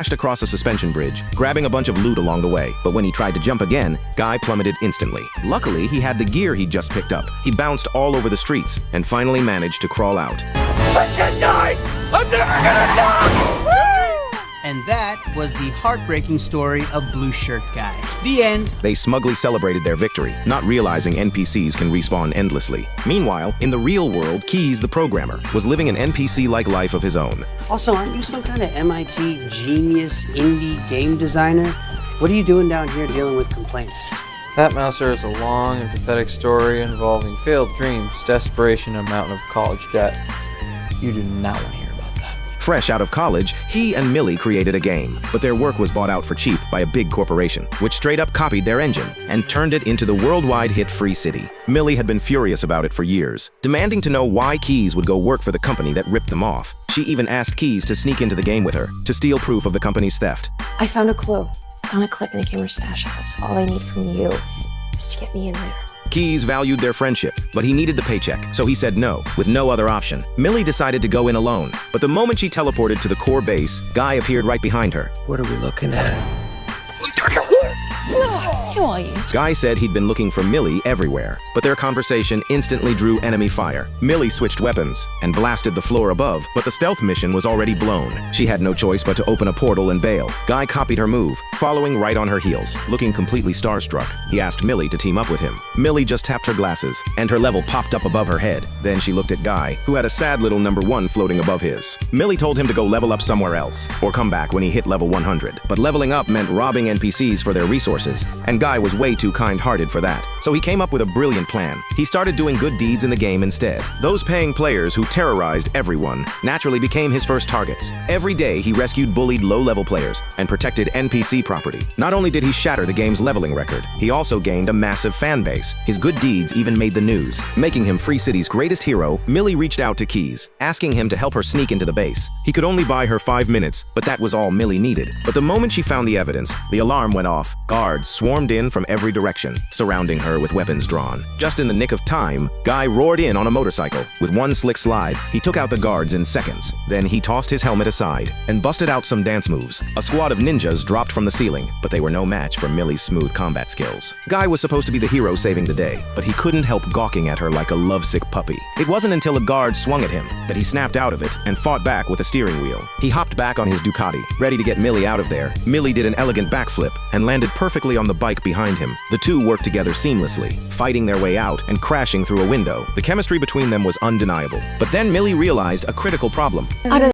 across a suspension bridge, grabbing a bunch of loot along the way. But when he tried to jump again, Guy plummeted instantly. Luckily, he had the gear he'd just picked up. He bounced all over the streets and finally managed to crawl out. I can't die! I'm never gonna die! And that was the heartbreaking story of Blue Shirt Guy. The end. They smugly celebrated their victory, not realizing NPCs can respawn endlessly. Meanwhile, in the real world, Keys, the programmer, was living an NPC-like life of his own. Also, aren't you some kind of MIT genius indie game designer? What are you doing down here dealing with complaints? That Mouser is a long and pathetic story involving failed dreams, desperation, and a mountain of college debt. You do not want to hear about that. Fresh out of college, he and Millie created a game, but their work was bought out for cheap by a big corporation, which straight up copied their engine and turned it into the worldwide hit Free City. Millie had been furious about it for years, demanding to know why Keys would go work for the company that ripped them off. She even asked Keys to sneak into the game with her, to steal proof of the company's theft. I found a clue. It's on a clip in the Kimmer stash house. All I need from you is to get me in there. Keys valued their friendship, but he needed the paycheck, so he said no, with no other option. Millie decided to go in alone, but the moment she teleported to the core base, Guy appeared right behind her. What are we looking at? Who are you? Guy said he'd been looking for Millie everywhere, but their conversation instantly drew enemy fire. Millie switched weapons and blasted the floor above, but the stealth mission was already blown. She had no choice but to open a portal and bail. Guy copied her move, following right on her heels. Looking completely starstruck, he asked Millie to team up with him. Millie just tapped her glasses, and her level popped up above her head. Then she looked at Guy, who had a sad little number 1 floating above his. Millie told him to go level up somewhere else, or come back when he hit level 100. But leveling up meant robbing NPCs for their resources, and Guy was way too kind-hearted for that. So he came up with a brilliant plan. He started doing good deeds in the game instead. Those paying players who terrorized everyone naturally became his first targets. Every day he rescued bullied low-level players and protected NPC property. Not only did he shatter the game's leveling record, he also gained a massive fan base. His good deeds even made the news, making him Free City's greatest hero. Millie reached out to Keys, asking him to help her sneak into the base. He could only buy her 5 minutes, but that was all Millie needed. But the moment she found the evidence, the alarm went off. Guards swarmed in from every direction, surrounding her with weapons drawn. Just in the nick of time, Guy roared in on a motorcycle. With one slick slide, he took out the guards in seconds. Then he tossed his helmet aside and busted out some dance moves. A squad of ninjas dropped from the ceiling, but they were no match for Millie's smooth combat skills. Guy was supposed to be the hero saving the day, but he couldn't help gawking at her like a lovesick puppy. It wasn't until a guard swung at him that he snapped out of it and fought back with a steering wheel. He hopped back on his Ducati, ready to get Millie out of there. Millie did an elegant backflip and landed perfectly on the bike behind him. The two worked together seamlessly, fighting their way out and crashing through a window. The chemistry between them was undeniable. But then Millie realized a critical problem.